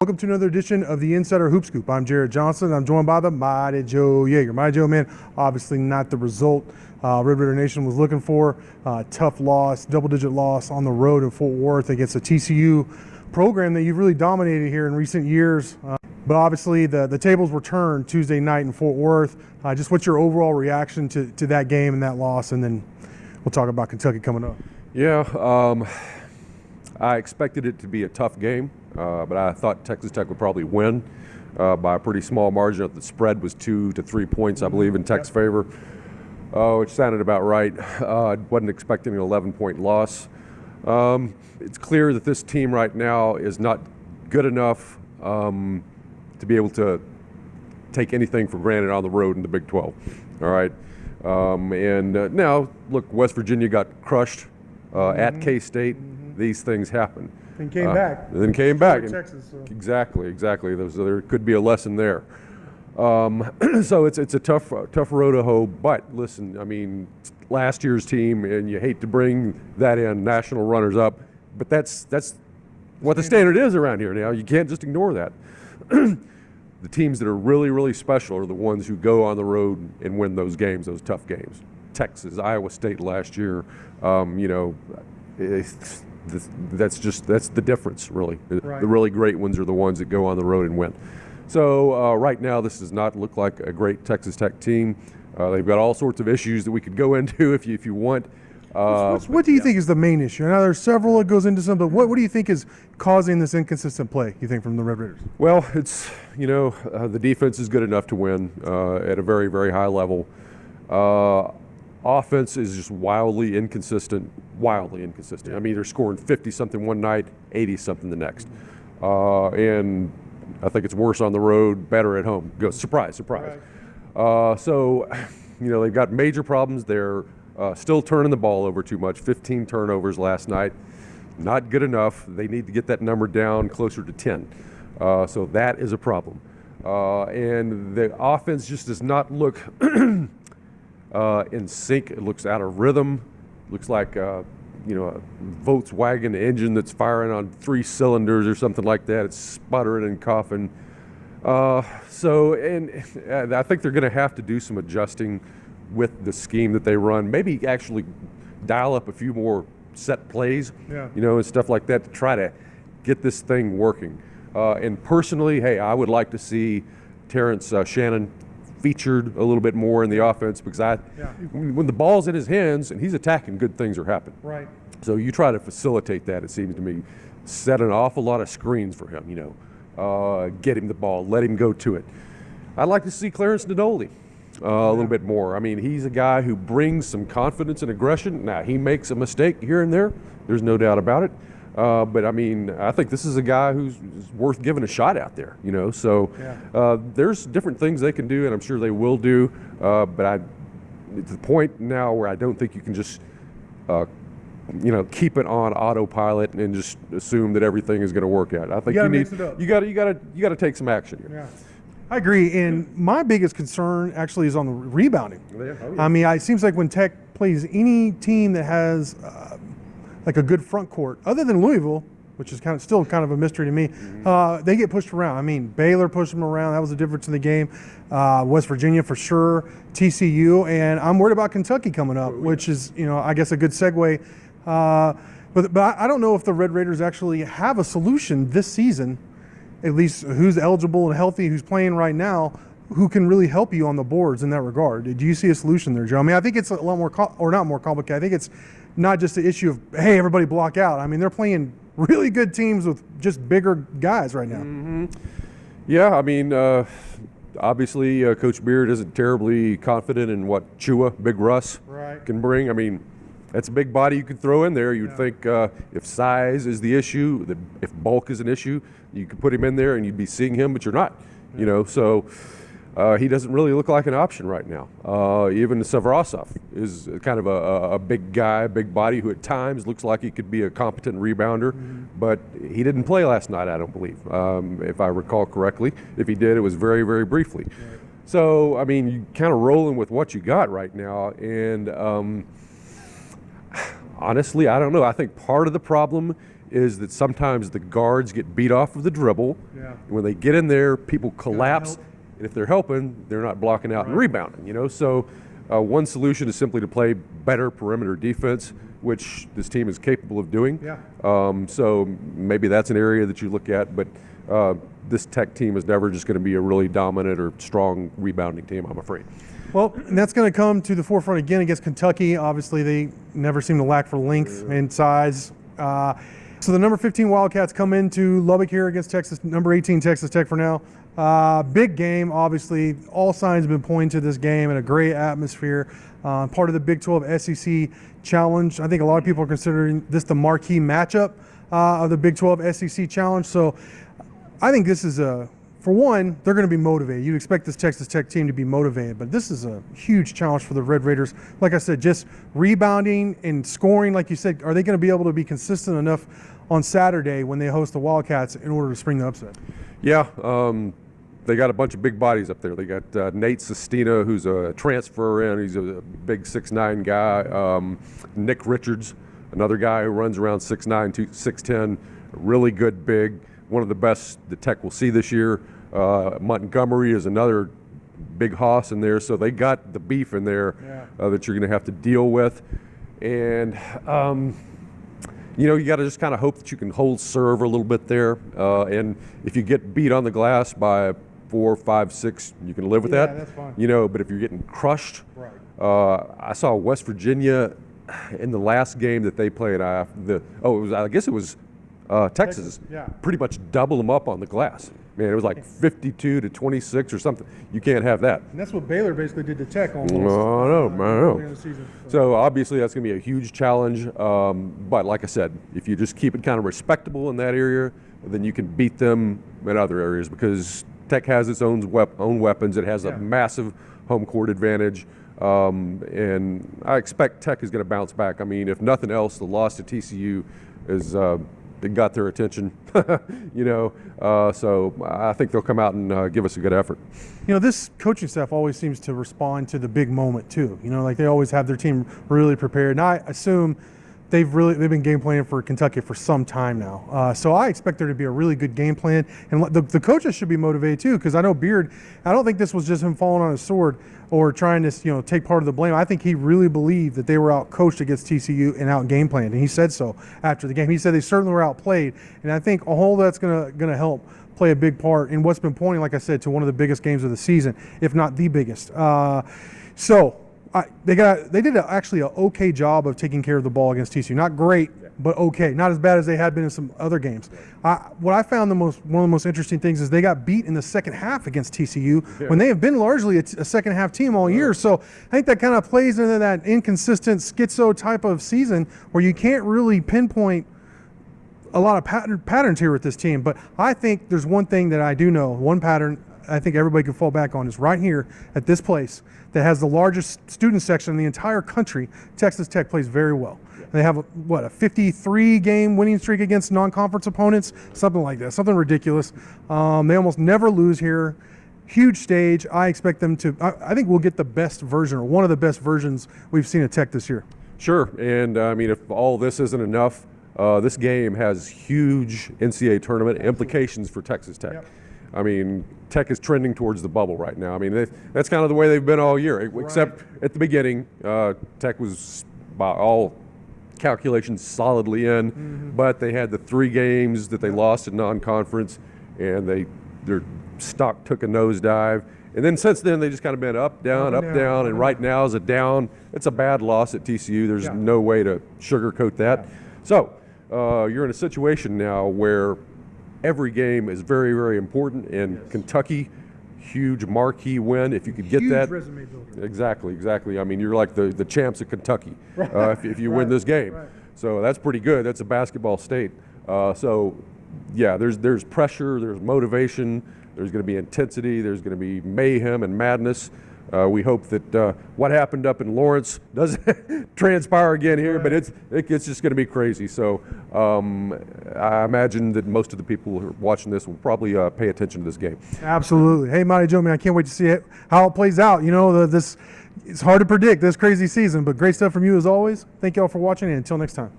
Welcome to another edition of the Insider Hoop Scoop. I'm Jarret Johnson. I'm joined by the Mighty Joe Yeager. Mighty Joe, man, obviously not the result Red Raider Nation was looking for. Tough loss, double-digit loss on the road in Fort Worth against a TCU program that you've really dominated here in recent years. But obviously the tables were turned Tuesday night in Fort Worth. Just what's your overall reaction to that game and that loss? And then we'll talk about Kentucky coming up. Yeah, I expected it to be a tough game, but I thought Texas Tech would probably win by a pretty small margin. The spread was 2 to 3 points, I believe, in Tech's favor, which sounded about right. I wasn't expecting an 11-point loss. It's clear that this team right now is not good enough to be able to take anything for granted on the road in the Big 12. All right, and now look, West Virginia got crushed at K-State. These things happen. And came back. Then came back. Texas, so. Exactly. There could be a lesson there. So it's a tough road to hoe. But listen, I mean, last year's team, and you hate to bring that in, national runners up, but that's what the standard is around here now. You can't just ignore that. The teams that are really, really special are the ones who go on the road and win those games, those tough games. Texas, Iowa State last year, that's the difference, really. Right. The really great ones are the ones that go on the road and win. So right now, this does not look like a great Texas Tech team. They've got all sorts of issues that we could go into if you want. What do you think is the main issue? I know there's several that goes into some, but what do you think is causing this inconsistent play, you think, from the Red Raiders? Well, it's, the defense is good enough to win at a very, very high level. Offense is just wildly inconsistent. Yeah. I mean, they're scoring 50-something one night, 80-something the next. And I think it's worse on the road, better at home. Surprise, surprise. Right. So, they've got major problems. They're still turning the ball over too much, 15 turnovers last night. Not good enough. They need to get that number down closer to 10. So that is a problem. And the offense just does not look in sync. It looks out of rhythm. Looks like a Volkswagen engine that's firing on 3 cylinders or something like that. It's sputtering and coughing. And I think they're going to have to do some adjusting with the scheme that they run. Maybe actually dial up a few more set plays, and stuff like that to try to get this thing working. And personally, hey, I would like to see Terrence Shannon featured a little bit more in the offense because when the ball's in his hands and he's attacking, good things are happening. Right. So you try to facilitate that, it seems to me. Set an awful lot of screens for him, get him the ball, let him go to it. I'd like to see Clarence Nadoli a little bit more. I mean, he's a guy who brings some confidence and aggression. Now, he makes a mistake here and there. There's no doubt about it. But, I mean, I think this is a guy who's worth giving a shot out there, So there's different things they can do, and I'm sure they will do. But it's the point now where I don't think you can just, keep it on autopilot and just assume that everything is going to work out. I think you got to take some action here. Yeah. I agree, and my biggest concern actually is on the rebounding. I mean, it seems like when Tech plays any team that has like a good front court, other than Louisville, which is still kind of a mystery to me, they get pushed around. I mean, Baylor pushed them around. That was the difference in the game. West Virginia for sure, TCU, and I'm worried about Kentucky coming up, which is, I guess a good segue. But I don't know if the Red Raiders actually have a solution this season, at least who's eligible and healthy, who's playing right now, who can really help you on the boards in that regard. Do you see a solution there, Joe? I mean, I think it's a lot more, or not more complicated. I think it's not just the issue of, hey, everybody block out. I mean, they're playing really good teams with just bigger guys right now. Mm-hmm. Yeah, I mean, obviously, Coach Beard isn't terribly confident in what Chua, Big Russ, can bring. I mean, that's a big body you could throw in there. You'd think if size is the issue, if bulk is an issue, you could put him in there and you'd be seeing him, but you're not. So he doesn't really look like an option right now. Even Savrasov is kind of a big guy, big body who at times looks like he could be a competent rebounder, but he didn't play last night, I don't believe, if I recall correctly. If he did, it was very, very briefly. So, I mean, you kind of rolling with what you got right now, and honestly, I don't know. I think part of the problem is that sometimes the guards get beat off of the dribble. Yeah. And when they get in there, people collapse. And if they're helping, they're not blocking out and rebounding, you know. So one solution is simply to play better perimeter defense, which this team is capable of doing. Yeah. So maybe that's an area that you look at, but this Tech team is never just going to be a really dominant or strong rebounding team, I'm afraid. Well, and that's going to come to the forefront again against Kentucky. Obviously, they never seem to lack for length and size. So the number 15 Wildcats come into Lubbock here against Texas, number 18 Texas Tech for now. Big game, obviously. All signs have been pointing to this game and a great atmosphere. Part of the Big 12 SEC Challenge. I think a lot of people are considering this the marquee matchup of the Big 12 SEC Challenge. So I think this is for one, they're going to be motivated. You'd expect this Texas Tech team to be motivated, but this is a huge challenge for the Red Raiders. Like I said, just rebounding and scoring, like you said, are they going to be able to be consistent enough on Saturday when they host the Wildcats in order to spring the upset? Yeah, they got a bunch of big bodies up there. They got Nate Sestina, who's a transfer in. He's a big 6'9" guy. Nick Richards, another guy who runs around 6'9", 6'10", really good big. One of the best the Tech will see this year. Montgomery is another big hoss in there, so they got the beef in there that you're going to have to deal with. And, you know, you got to just kind of hope that you can hold serve a little bit there. And if you get beat on the glass by 4, 5, 6, you can live with that. That's fine. You know, but if you're getting crushed, I saw West Virginia in the last game that they played. I guess it was Texas. Pretty much double them up on the glass. Man, it was like 52 to 26 or something. You can't have that. And that's what Baylor basically did to Tech almost. I know. The season, so obviously that's going to be a huge challenge. But like I said, if you just keep it kind of respectable in that area, then you can beat them in other areas because Tech has its own weapons. It has a massive home court advantage. And I expect Tech is going to bounce back. I mean, if nothing else, the loss to TCU is it got their attention, you know. So I think they'll come out and give us a good effort. You know, this coaching staff always seems to respond to the big moment too. You know, like they always have their team really prepared. And I assume they've been game planning for Kentucky for some time now. So I expect there to be a really good game plan. And the coaches should be motivated too, because I know Beard, I don't think this was just him falling on his sword or trying to, you know, take part of the blame. I think he really believed that they were out coached against TCU and out game planned. And he said so after the game. He said they certainly were outplayed. And I think all that's gonna help play a big part in what's been pointing, like I said, to one of the biggest games of the season, if not the biggest. They did actually an okay job of taking care of the ball against TCU. Not great, but okay. Not as bad as they had been in some other games. What I found one of the most interesting things is they got beat in the second half against TCU when they have been largely a second half team all year. So I think that kind of plays into that inconsistent schizo type of season where you can't really pinpoint a lot of patterns here with this team. But I think there's one thing that I do know, one pattern I think everybody can fall back on is right here at this place that has the largest student section in the entire country. Texas Tech plays very well. They have a 53-game winning streak against non-conference opponents, something like that, something ridiculous. They almost never lose here. Huge stage. I expect them to. I think we'll get the best version or one of the best versions we've seen at Tech this year. Sure, and I mean, if all this isn't enough, this game has huge NCAA tournament implications for Texas Tech. Yep. I mean, Tech is trending towards the bubble right now. I mean, that's kind of the way they've been all year, except at the beginning, Tech was, by all calculations, solidly in, but they had the 3 games that they lost in non-conference, and their stock took a nosedive. And then since then, they just kind of been up, down, and right now is a down. It's a bad loss at TCU. There's no way to sugarcoat that. So you're in a situation now where every game is very, very important, and Kentucky, huge marquee win. If you could get that, resume builder. Exactly. I mean, you're like the champs of Kentucky if you win this game. So that's pretty good. That's a basketball state. So yeah, there's pressure, there's motivation, there's going to be intensity, there's going to be mayhem and madness. We hope that what happened up in Lawrence doesn't transpire again here, but it's just going to be crazy. So I imagine that most of the people who are watching this will probably pay attention to this game. Absolutely. Hey, Monty Joe, man, I can't wait to see how it plays out. You know, it's hard to predict this crazy season, but great stuff from you as always. Thank you all for watching, and until next time.